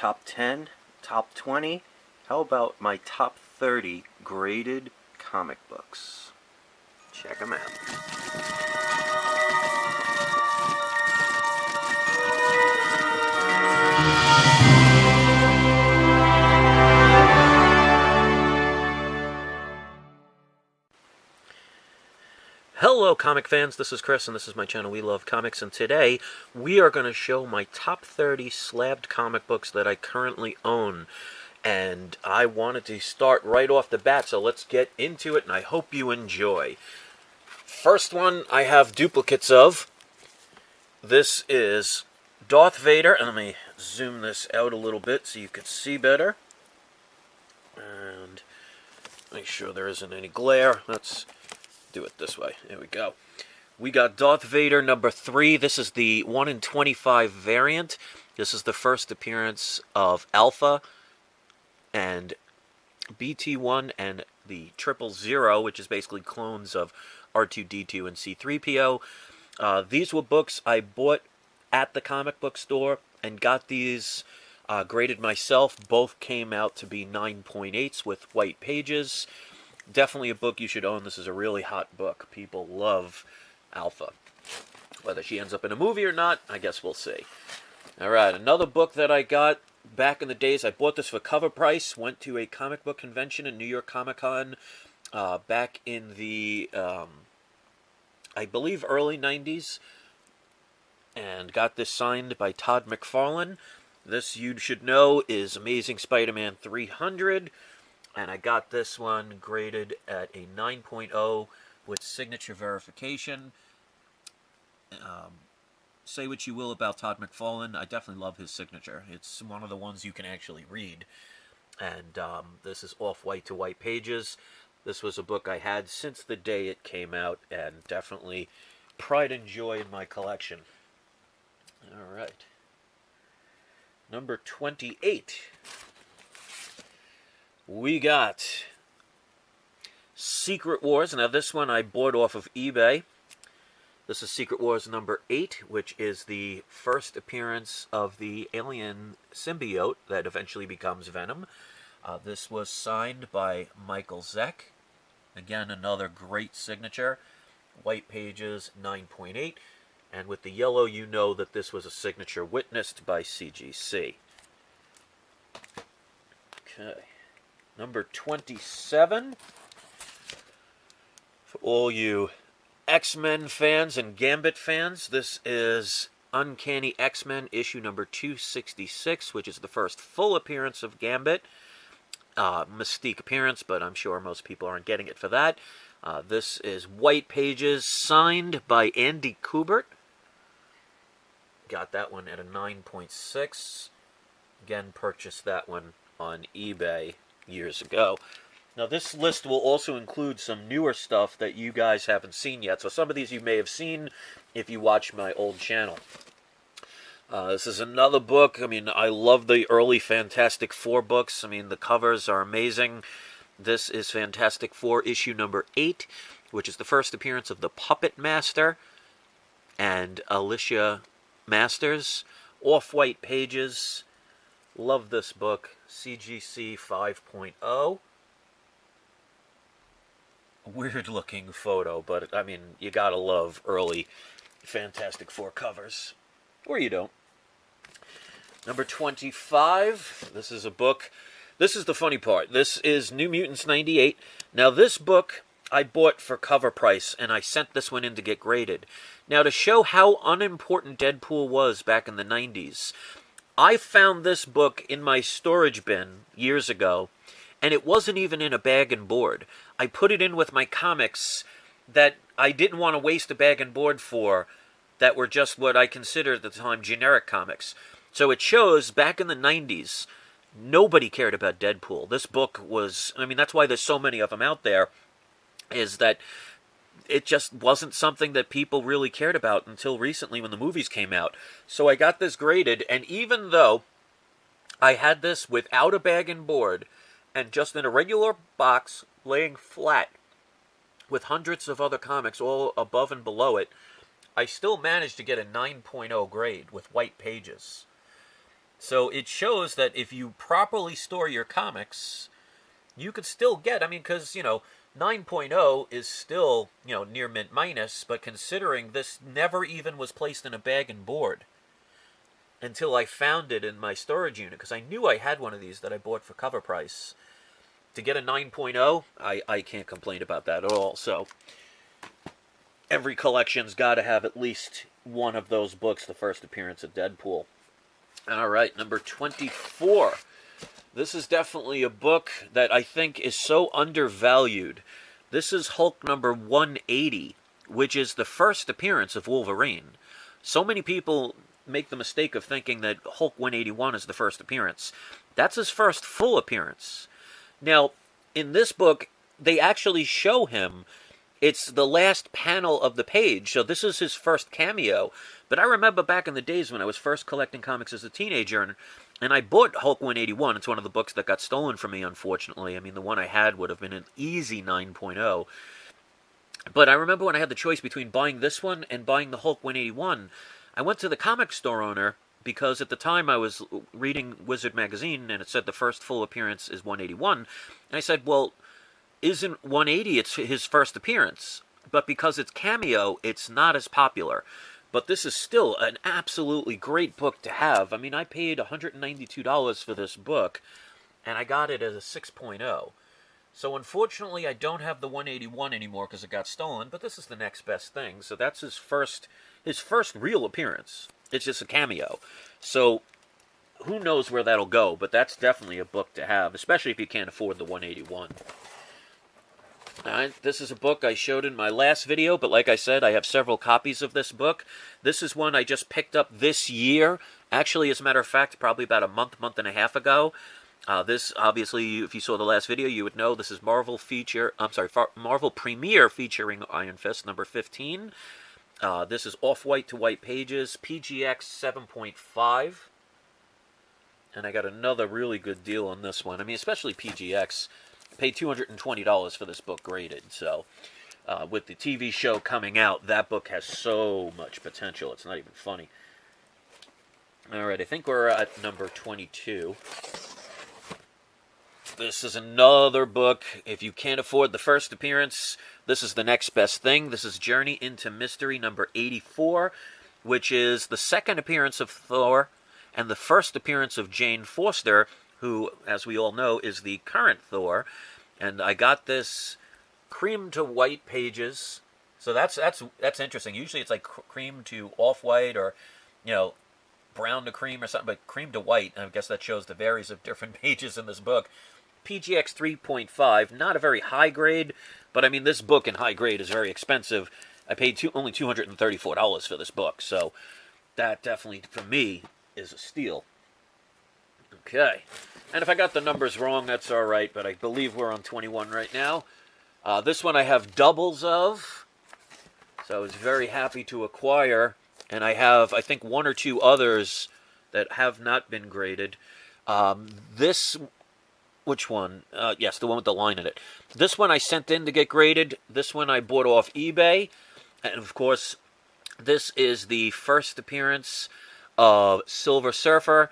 top 10, top 20, how about my top 30 graded comic books? Check them out. Hello comic fans, this is Chris and this is my channel We Love Comics, and today we are going to show my top 30 slabbed comic books that I currently own. And I wanted to start right off the bat, so let's get into it and I hope you enjoy. First one I have duplicates of. This is Darth Vader, and let me zoom this out a little bit so you can see better. And make sure there isn't any glare. Let's do it this way. There we go. We got Darth Vader number 3. This is the 1 in 25 variant. This is the first appearance of Alpha and BT-1 and the 000, which is basically clones of R2-D2 and C-3PO. These were books I bought at the comic book store and got these graded myself. Both came out to be 9.8s with white pages. Definitely a book you should own. This is a really hot book. People love Alpha. Whether she ends up in a movie or not, I guess we'll see. Alright, another book that I got back in the days. I bought this for cover price. Went to a comic book convention in New York Comic Con back in the, I believe, early 90s. And got this signed by Todd McFarlane. This, you should know, is Amazing Spider-Man 300. And I got this one graded at a 9.0 with signature verification. Say what you will about Todd McFarlane, I definitely love his signature. It's one of the ones you can actually read. And this is off-white to white pages. This was a book I had since the day it came out, and definitely pride and joy in my collection. Alright. Number 28. We got Secret Wars. Now this one I bought off of eBay. This is Secret Wars number 8, which is the first appearance of the alien symbiote that eventually becomes Venom. This was signed by Michael Zeck. Again, another great signature. White pages, 9.8. And with the yellow, you know that this was a signature witnessed by CGC. Okay. Number 27, for all you X-Men fans and Gambit fans, this is Uncanny X-Men issue number 266, which is the first full appearance of Gambit. Mystique appearance, but I'm sure most people aren't getting it for that. This is white pages, signed by Andy Kubert. Got that one at a 9.6. Again, purchased that one on eBay years ago. Now this list will also include some newer stuff that you guys haven't seen yet. So some of these you may have seen if you watch my old channel. This is another book. I mean, I love the early Fantastic Four books. I mean, the covers are amazing. This is Fantastic Four issue number 8, which is the first appearance of the Puppet Master and Alicia Masters. Off-white pages. Love this book. CGC 5.0. Weird looking photo, but I mean, you gotta love early Fantastic Four covers. Or you don't. Number 25. This is a book. This is the funny part. This is New Mutants 98. Now this book I bought for cover price, and I sent this one in to get graded. Now to show how unimportant Deadpool was back in the 90s, I found this book in my storage bin years ago, and it wasn't even in a bag and board. I put it in with my comics that I didn't want to waste a bag and board for, that were just what I considered at the time generic comics. So it shows, back in the 90s, nobody cared about Deadpool. This book was, I mean, that's why there's so many of them out there, is that it just wasn't something that people really cared about until recently when the movies came out. So I got this graded, and even though I had this without a bag and board, and just in a regular box, laying flat, with hundreds of other comics all above and below it, I still managed to get a 9.0 grade with white pages. So it shows that if you properly store your comics, you could still get, I mean, because, 9.0 is still, near mint minus, but considering this never even was placed in a bag and board until I found it in my storage unit, because I knew I had one of these that I bought for cover price. To get a 9.0, I can't complain about that at all. So every collection's got to have at least one of those books, the first appearance of Deadpool. All right, number 24. This is definitely a book that I think is so undervalued. This is Hulk number 180, which is the first appearance of Wolverine. So many people make the mistake of thinking that Hulk 181 is the first appearance. That's his first full appearance. Now, in this book, they actually show him. It's the last panel of the page, so this is his first cameo. But I remember back in the days when I was first collecting comics as a teenager, and I bought Hulk 181. It's one of the books that got stolen from me, unfortunately. I mean, the one I had would have been an easy 9.0. But I remember when I had the choice between buying this one and buying the Hulk 181, I went to the comic store owner, because at the time I was reading Wizard magazine, and it said the first full appearance is 181. And I said, well, isn't 180 it's his first appearance? But because it's cameo, it's not as popular. But this is still an absolutely great book to have. I mean, I paid $192 for this book, and I got it as a 6.0. So unfortunately, I don't have the 181 anymore because it got stolen, but this is the next best thing. So that's his first real appearance. It's just a cameo. So who knows where that'll go, but that's definitely a book to have, especially if you can't afford the 181. Alright, this is a book I showed in my last video, but like I said, I have several copies of this book. This is one I just picked up this year. Actually, as a matter of fact, probably about a month and a half ago. This, obviously, if you saw the last video, you would know this is Marvel Premiere featuring Iron Fist number 15. This is off-white to white pages, PGX 7.5. And I got another really good deal on this one. I mean, especially PGX. I paid $220 for this book graded. So, with the TV show coming out, that book has so much potential. It's not even funny. All right, I think we're at number 22. This is another book. If you can't afford the first appearance, this is the next best thing. This is Journey into Mystery number 84, which is the second appearance of Thor and the first appearance of Jane Foster, who, as we all know, is the current Thor. And I got this cream to white pages. So that's interesting. Usually it's like cream to off-white or, brown to cream or something, but cream to white. And I guess that shows the varies of different pages in this book. PGX 3.5, not a very high grade, but I mean, this book in high grade is very expensive. I paid only $234 for this book, so that definitely, for me, is a steal. Okay, and if I got the numbers wrong, that's all right, but I believe we're on 21 right now. This one I have doubles of, so I was very happy to acquire, and I have, I think, one or two others that have not been graded. Which one? Yes, the one with the line in it. This one I sent in to get graded. This one I bought off eBay. And, of course, this is the first appearance of Silver Surfer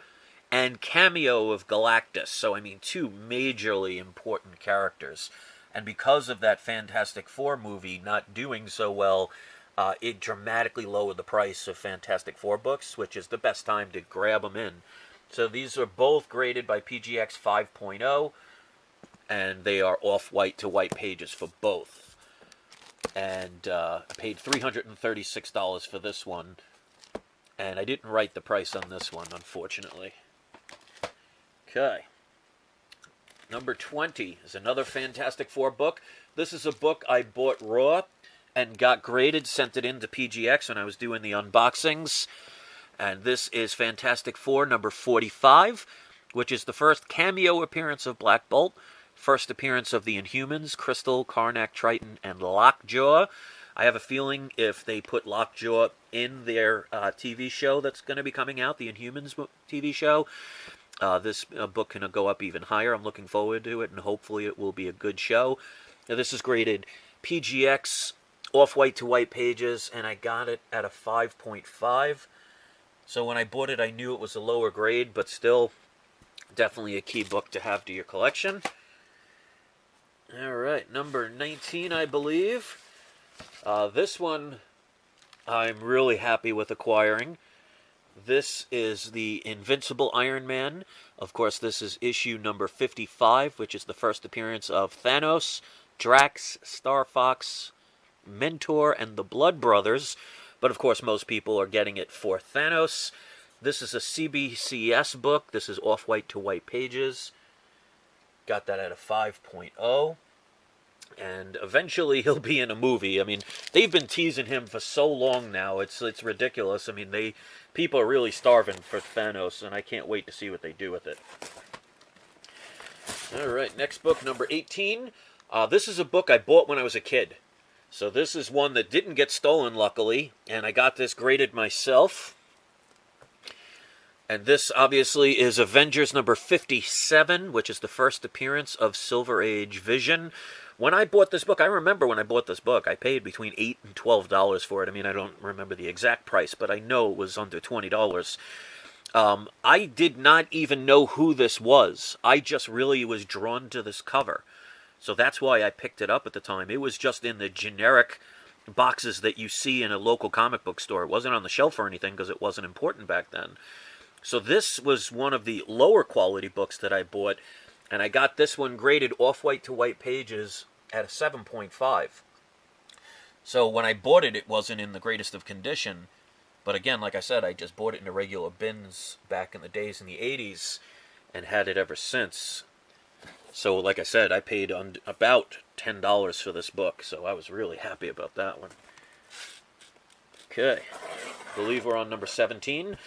and cameo of Galactus. So, I mean, two majorly important characters. And because of that Fantastic Four movie not doing so well, it dramatically lowered the price of Fantastic Four books, which is the best time to grab them in. So these are both graded by PGX 5.0, and they are off-white to white pages for both. And I paid $336 for this one, and I didn't write the price on this one, unfortunately. Okay. Number 20 is another Fantastic Four book. This is a book I bought raw and got graded, sent it in to PGX when I was doing the unboxings. And this is Fantastic Four number 45, which is the first cameo appearance of Black Bolt, first appearance of the Inhumans, Crystal, Karnak, Triton, and Lockjaw. I have a feeling if they put Lockjaw in their TV show that's going to be coming out, the Inhumans TV show, this book can go up even higher. I'm looking forward to it, and hopefully it will be a good show. Now, this is graded PGX, off-white to white pages, and I got it at a 5.5. So when I bought it, I knew it was a lower grade, but still definitely a key book to have to your collection. All right, number 19, I believe. This one I'm really happy with acquiring. This is the Invincible Iron Man. Of course, this is issue number 55, which is the first appearance of Thanos, Drax, Star Fox, Mentor, and the Blood Brothers. But of course, most people are getting it for Thanos. This is a CBCS book. This is off-white to white pages. Got that at a 5.0. And eventually he'll be in a movie. I mean, they've been teasing him for so long now. It's ridiculous. I mean, people are really starving for Thanos, and I can't wait to see what they do with it. All right, next book, number 18. This is a book I bought when I was a kid. So this is one that didn't get stolen, luckily, and I got this graded myself. And this, obviously, is Avengers number 57, which is the first appearance of Silver Age Vision. When I bought this book, I remember when I bought this book, I paid between $8 and $12 for it. I mean, I don't remember the exact price, but I know it was under $20. I did not even know who this was. I just really was drawn to this cover. So that's why I picked it up at the time. It was just in the generic boxes that you see in a local comic book store. It wasn't on the shelf or anything because it wasn't important back then. So this was one of the lower quality books that I bought, and I got this one graded off-white to white pages at a 7.5. So when I bought it, it wasn't in the greatest of condition. But again, like I said, I just bought it in the regular bins back in the days in the 80s and had it ever since. So like I said, I paid about $10 for this book, so I was really happy about that one. Okay, I believe we're on number 17.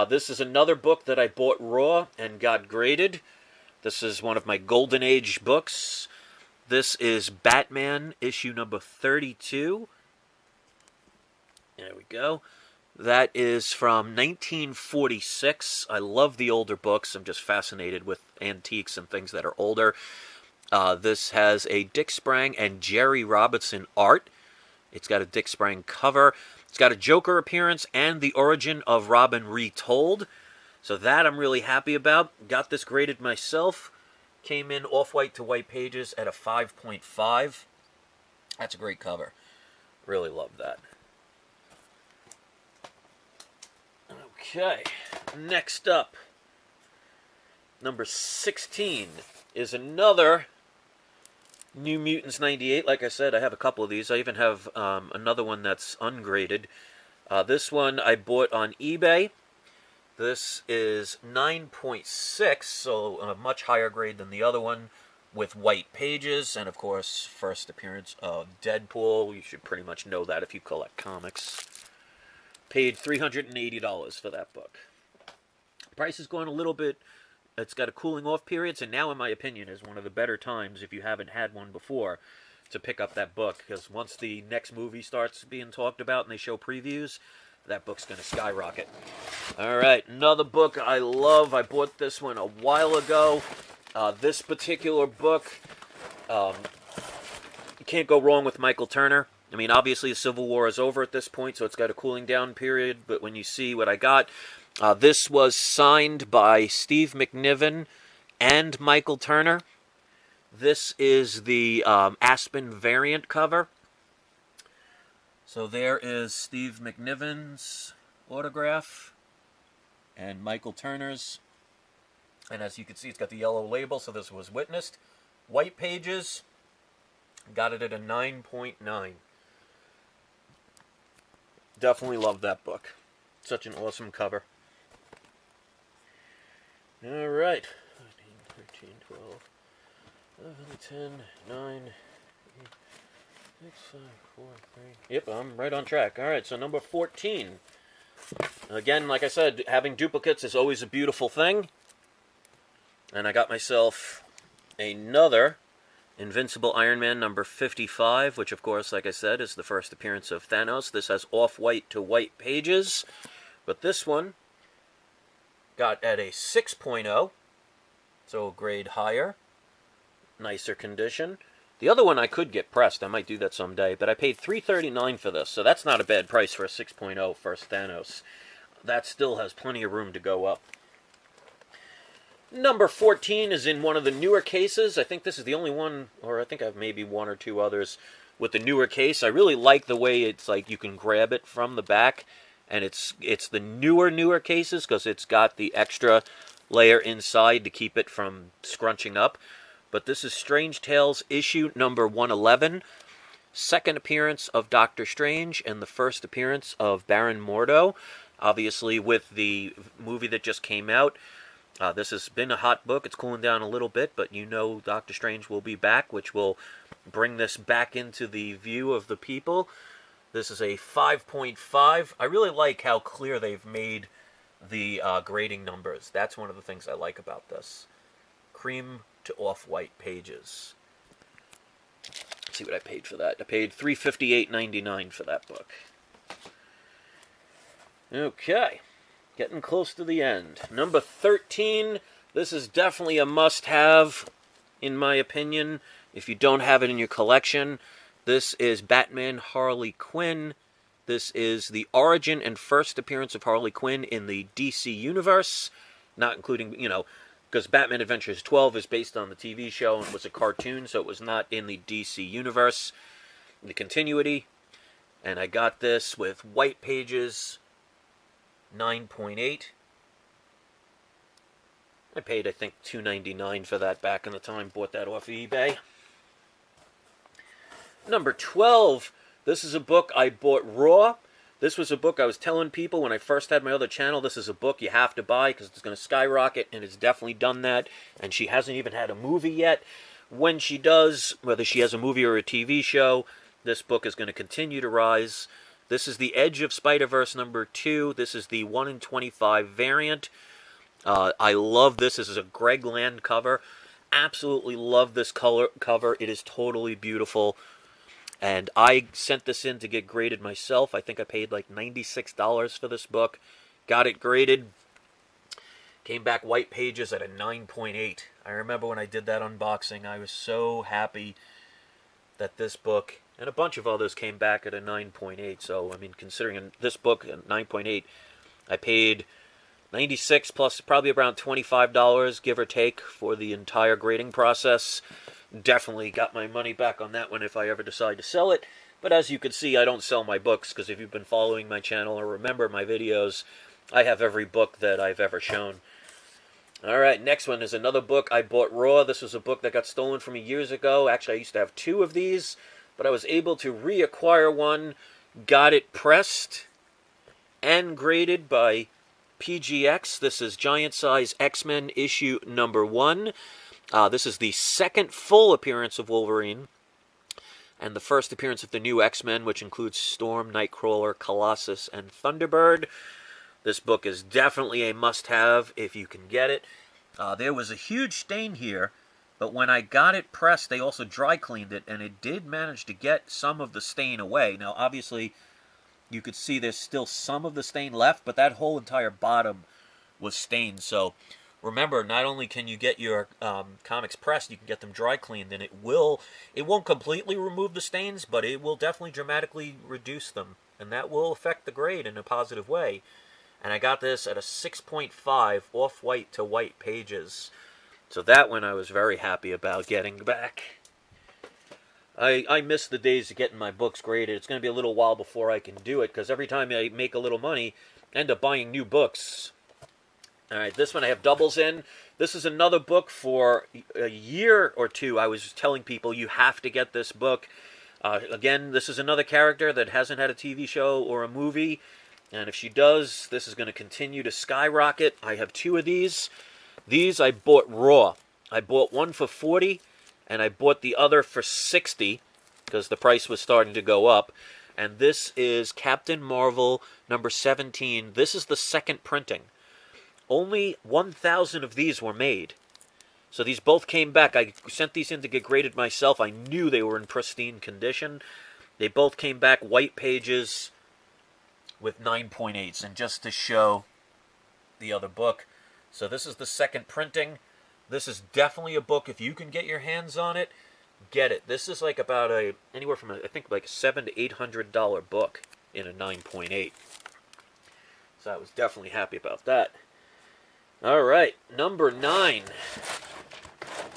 This is another book that I bought raw and got graded. This is one of my Golden Age books. This is Batman, issue number 32. There we go. That is from 1946. I love the older books. I'm just fascinated with antiques and things that are older. This has a Dick Sprang and Jerry Robinson art. It's got a Dick Sprang cover. It's got a Joker appearance and the origin of Robin retold. So that I'm really happy about. Got this graded myself. Came in off-white to white pages at a 5.5. That's a great cover. Really love that. Okay, next up, number 16 is another New Mutants 98. Like I said, I have a couple of these. I even have another one that's ungraded. This one I bought on eBay. This is 9.6, so a much higher grade than the other one, with white pages, and of course, first appearance of Deadpool. You should pretty much know that if you collect comics. Paid $380 for that book. Price is going a little bit. It's got a cooling off period, so now, in my opinion, is one of the better times, if you haven't had one before, to pick up that book. Because once the next movie starts being talked about and they show previews, that book's going to skyrocket. All right, another book I love. I bought this one a while ago. This particular book, you can't go wrong with Michael Turner. I mean, obviously, the Civil War is over at this point, so it's got a cooling down period. But when you see what I got, this was signed by Steve McNiven and Michael Turner. This is the Aspen variant cover. So there is Steve McNiven's autograph and Michael Turner's. And as you can see, it's got the yellow label, so this was witnessed. White pages, got it at a 9.9. Definitely love that book. Such an awesome cover. All right. 13, 12, 11, 10, 9, 8, 6, 5, 4, 3. Yep, I'm right on track. All right, so number 14. Again, like I said, having duplicates is always a beautiful thing. And I got myself another Invincible Iron Man number 55, which, of course, like I said, is the first appearance of Thanos. This has off-white to white pages. But this one got at a 6.0, so a grade higher, nicer condition. The other one I could get pressed. I might do that someday, but I paid $339 for this, so that's not a bad price for a 6.0 first Thanos. that still has plenty of room to go up. Number 14 is in one of the newer cases. I think this is the only one, or I think I have maybe one or two others with the newer case. I really like the way it's like you can grab it from the back, and it's the newer cases because it's got the extra layer inside to keep it from scrunching up. But this is Strange Tales issue number 111, second appearance of Doctor Strange and the first appearance of Baron Mordo. Obviously, with the movie that just came out, this has been a hot book. It's cooling down a little bit, but you know Doctor Strange will be back, which will bring this back into the view of the people. This is a 5.5. I really like how clear they've made the grading numbers. That's one of the things I like about this. Cream to off-white pages. Let's see what I paid for that. I paid $358.99 for that book. Okay. Getting close to the end. Number 13. This is definitely a must-have, in my opinion, if you don't have it in your collection. This is Batman Harley Quinn. This is the origin and first appearance of Harley Quinn in the DC Universe. Not including, because Batman Adventures 12 is based on the TV show and was a cartoon, so it was not in the DC Universe, the continuity. And I got this with white pages, 9.8. I paid, I think, $2.99 for that back in the time. Bought that off of eBay. Number 12. This is a book I bought raw. This was a book I was telling people when I first had my other channel, this is a book you have to buy because it's going to skyrocket, and it's definitely done that. And she hasn't even had a movie yet. When she does, whether she has a movie or a TV show, this book is going to continue to rise. This is The Edge of Spider-Verse number 2. This is the 1 in 25 variant. I love this. This is a Greg Land cover. Absolutely love this cover. It is totally beautiful. And I sent this in to get graded myself. I think I paid like $96 for this book. Got it graded. Came back white pages at a 9.8. I remember when I did that unboxing, I was so happy that this book and a bunch of others came back at a 9.8. So, I mean, considering this book at 9.8, I paid $96 plus probably around $25, give or take, for the entire grading process. Definitely got my money back on that one if I ever decide to sell it. But as you can see, I don't sell my books, because if you've been following my channel or remember my videos, I have every book that I've ever shown. Alright, next one is another book I bought raw. This was a book that got stolen from me years ago. Actually, I used to have 2 of these, but I was able to reacquire one. Got it pressed and graded by PGX. This is Giant Size X-Men issue number 1. This is the second full appearance of Wolverine, and the first appearance of the new X-Men, which includes Storm, Nightcrawler, Colossus, and Thunderbird. This book is definitely a must-have if you can get it. There was a huge stain here, but when I got it pressed, they also dry cleaned it, and it did manage to get some of the stain away. Now, obviously, you could see there's still some of the stain left, but that whole entire bottom was stained, so remember, not only can you get your comics pressed, you can get them dry cleaned, and it won't completely remove the stains, but it will definitely dramatically reduce them, and that will affect the grade in a positive way. And I got this at a 6.5 off-white to white pages, so that one I was very happy about getting back. I miss the days of getting my books graded. It's going to be a little while before I can do it, because every time I make a little money, I end up buying new books. Alright, this one I have doubles in. This is another book for a year or two. I was telling people you have to get this book. Again, this is another character that hasn't had a TV show or a movie. And if she does, this is going to continue to skyrocket. I have 2 of these. These I bought raw. I bought one for $40, and I bought the other for $60, because the price was starting to go up. And this is Captain Marvel number 17. This is the second printing. Only 1,000 of these were made. So these both came back. I sent these in to get graded myself. I knew they were in pristine condition. They both came back white pages with 9.8s. And just to show the other book. So this is the second printing. This is definitely a book. If you can get your hands on it, get it. This is like about anywhere from I think like $700 to $800 book in a 9.8. So I was definitely happy about that. All right, number 9.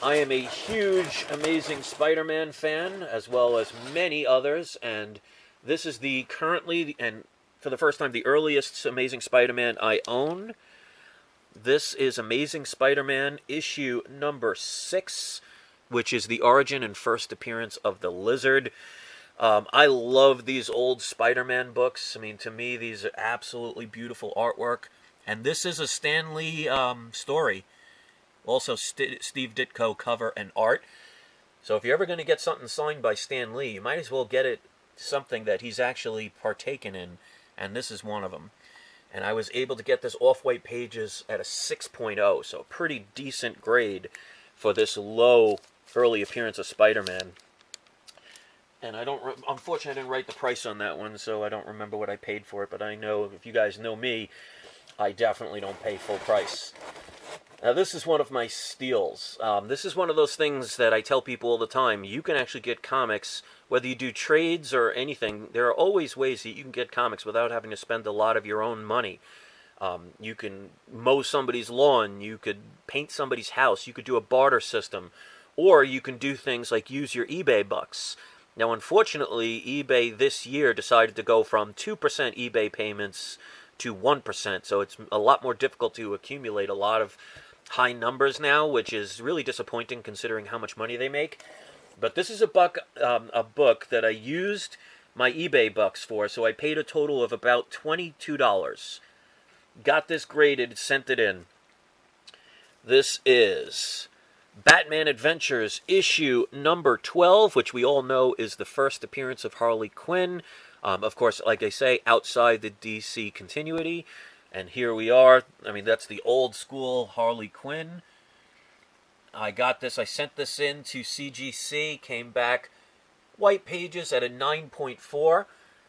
I am a huge Amazing Spider-Man fan, as well as many others, and this is the currently, and for the first time, the earliest Amazing Spider-Man I own. This is Amazing Spider-Man issue number 6, which is the origin and first appearance of the Lizard. I love these old Spider-Man books. I mean, to me, these are absolutely beautiful artwork. And this is a Stan Lee story. Also, Steve Ditko cover and art. So if you're ever going to get something signed by Stan Lee, you might as well get it something that he's actually partaken in. And this is one of them. And I was able to get this Off-White Pages at a 6.0, so a pretty decent grade for this low early appearance of Spider-Man. And unfortunately, I didn't write the price on that one, so I don't remember what I paid for it. But I know, if you guys know me, I definitely don't pay full price. Now, this is one of my steals. This is one of those things that I tell people all the time. You can actually get comics, whether you do trades or anything. There are always ways that you can get comics without having to spend a lot of your own money. You can mow somebody's lawn. You could paint somebody's house. You could do a barter system. Or you can do things like use your eBay bucks. Now, unfortunately, eBay this year decided to go from 2% eBay payments to 1%. So it's a lot more difficult to accumulate a lot of high numbers now, which is really disappointing considering how much money they make. But this is a book that I used my eBay bucks for, so I paid a total of about $22. Got this graded, sent it in. This is Batman Adventures issue number 12, which we all know is the first appearance of Harley Quinn. Of course, like I say, outside the DC continuity. And here we are. I mean, that's the old school Harley Quinn. I got this. I sent this in to CGC. Came back White Pages at a 9.4.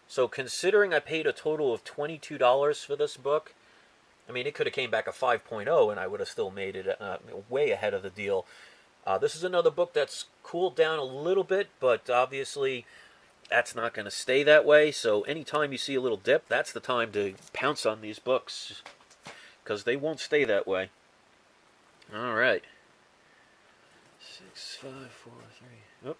So considering I paid a total of $22 for this book, I mean, it could have came back a 5.0 and I would have still made it way ahead of the deal. This is another book that's cooled down a little bit, but obviously that's not going to stay that way. So anytime you see a little dip, that's the time to pounce on these books, because they won't stay that way. All right. 6, 5, 4, 3. Oh.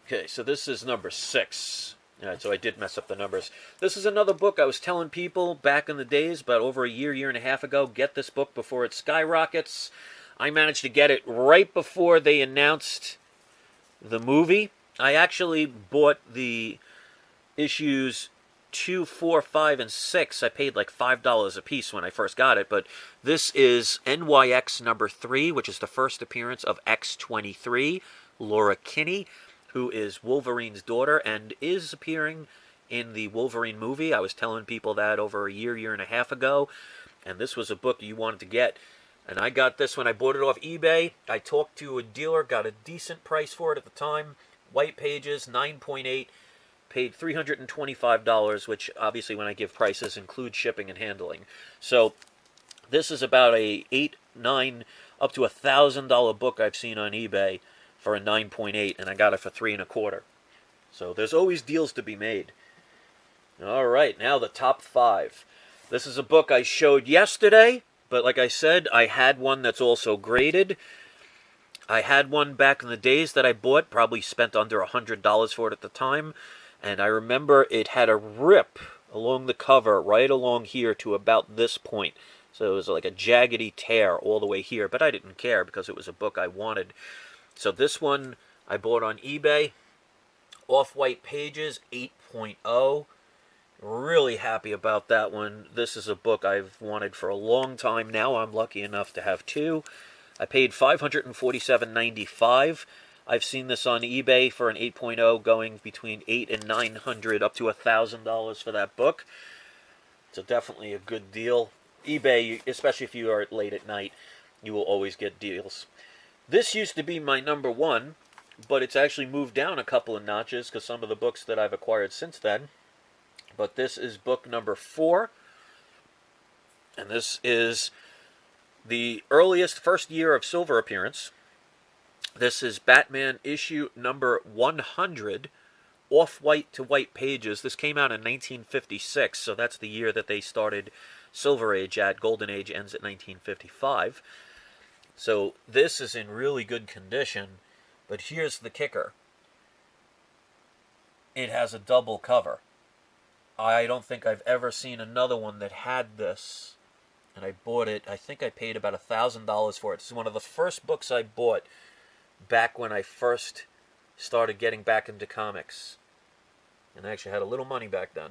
Okay, so this is number 6. All right, so I did mess up the numbers. This is another book I was telling people back in the days, about over a year and a half ago, get this book before it skyrockets. I managed to get it right before they announced the movie. I actually bought the issues 2, 4, 5, and 6. I paid like $5 a piece when I first got it, but this is NYX number 3, which is the first appearance of X-23, Laura Kinney, who is Wolverine's daughter and is appearing in the Wolverine movie. I was telling people that over a year and a half ago, and this was a book you wanted to get. And I got this when I bought it off eBay. I talked to a dealer, got a decent price for it at the time. White Pages, 9.8, paid $325, which obviously when I give prices include shipping and handling. So this is about a $8, $9, up to $1,000 book I've seen on eBay for a 9.8, and I got it for $3.25. So there's always deals to be made. All right, now the top 5. This is a book I showed yesterday, but like I said, I had one that's also graded. I had one back in the days that I bought, probably spent under $100 for it at the time, and I remember it had a rip along the cover right along here to about this point. So it was like a jaggedy tear all the way here, but I didn't care because it was a book I wanted. So this one I bought on eBay, Off-White Pages, 8.0. Really happy about that one. This is a book I've wanted for a long time now. I'm lucky enough to have 2. I paid $547.95. I've seen this on eBay for an 8.0 going between $800 and $900 up to $1,000 for that book. So definitely a good deal. eBay, especially if you are late at night, you will always get deals. This used to be my number 1, but it's actually moved down a couple of notches because some of the books that I've acquired since then. But this is book number 4, and this is the earliest first year of Silver appearance. This is Batman issue number 100, Off-White to White Pages. This came out in 1956, so that's the year that they started Silver Age at. Golden Age ends at 1955. So this is in really good condition, but here's the kicker. It has a double cover. I don't think I've ever seen another one that had this, and I bought it. I think I paid about $1,000 for it. This is one of the first books I bought back when I first started getting back into comics, and I actually had a little money back then.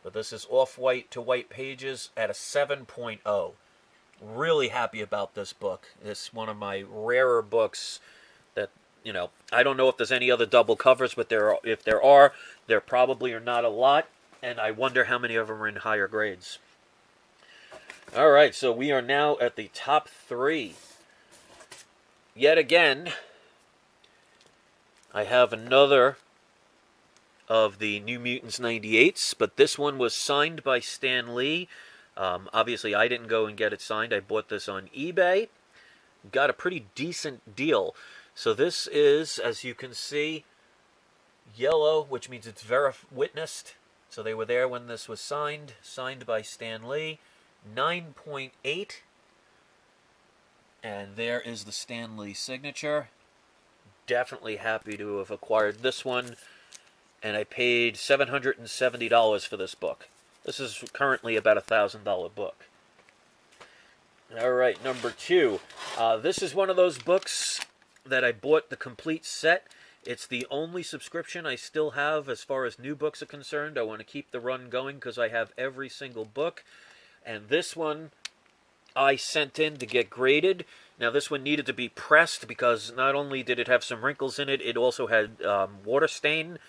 But this is Off-White to White Pages at a 7.0. Really happy about this book. It's one of my rarer books that, you know, I don't know if there's any other double covers, but if there are, there probably are not a lot, and I wonder how many of them are in higher grades. All right, so we are now at the top 3. Yet again, I have another of the New Mutants 98s, but this one was signed by Stan Lee. Obviously, I didn't go and get it signed. I bought this on eBay. Got a pretty decent deal. So this is, as you can see, yellow, which means it's witnessed. So they were there when this was signed by Stan Lee. 9.8. And there is the Stan Lee signature. Definitely happy to have acquired this one. And I paid $770 for this book. This is currently about a $1,000 book. All right, number 2. This is one of those books that I bought the complete set. It's the only subscription I still have as far as new books are concerned. I want to keep the run going because I have every single book. And this one I sent in to get graded. Now, this one needed to be pressed because not only did it have some wrinkles in it, it also had water stain,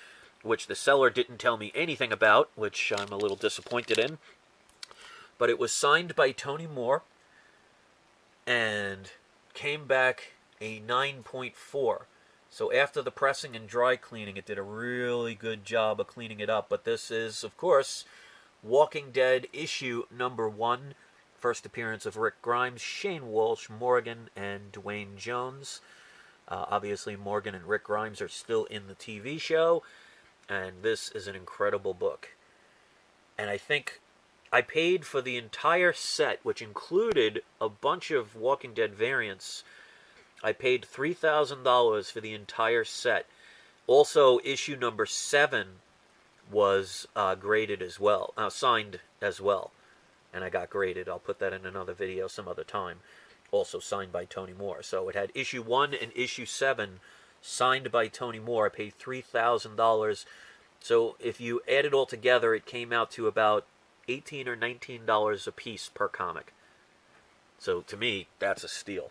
which the seller didn't tell me anything about, which I'm a little disappointed in. But it was signed by Tony Moore and came back a 9.4. So after the pressing and dry cleaning, it did a really good job of cleaning it up. But this is, of course, Walking Dead issue number 1. First appearance of Rick Grimes, Shane Walsh, Morgan, and Dwayne Jones. Obviously, Morgan and Rick Grimes are still in the TV show. And this is an incredible book. And I think I paid for the entire set, which included a bunch of Walking Dead variants. I paid $3,000 for the entire set. Also, issue number 7 was graded as well, signed as well. And I got graded. I'll put that in another video some other time. Also signed by Tony Moore. So it had issue 1 and issue 7 signed by Tony Moore. I paid $3,000. So if you add it all together, it came out to about $18 or $19 a piece per comic. So to me, that's a steal.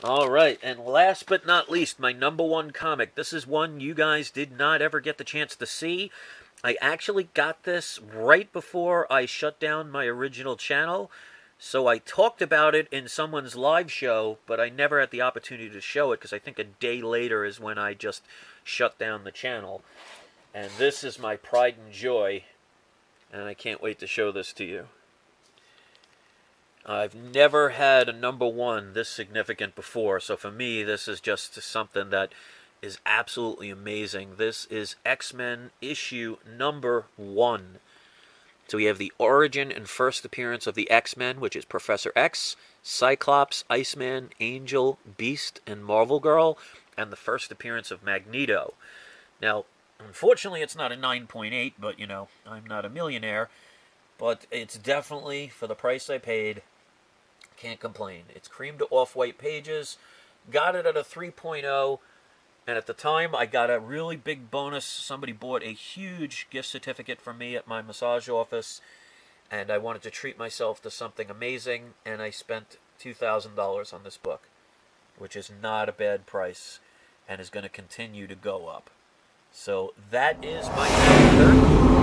All right, and last but not least, my number 1 comic. This is one you guys did not ever get the chance to see. I actually got this right before I shut down my original channel. So I talked about it in someone's live show, but I never had the opportunity to show it because I think a day later is when I just shut down the channel. And this is my pride and joy, and I can't wait to show this to you. I've never had a number 1 this significant before, so for me this is just something that is absolutely amazing. This is X-Men issue number 1. So we have the origin and first appearance of the X-Men, which is Professor X, Cyclops, Iceman, Angel, Beast, and Marvel Girl, and the first appearance of Magneto. Now, unfortunately, it's not a 9.8, but, you know, I'm not a millionaire. But it's definitely, for the price I paid, can't complain. It's creamed Off-White pages. Got it at a 3.0. And at the time, I got a really big bonus. Somebody bought a huge gift certificate for me at my massage office. And I wanted to treat myself to something amazing. And I spent $2,000 on this book, which is not a bad price and is going to continue to go up. So that is my number 30.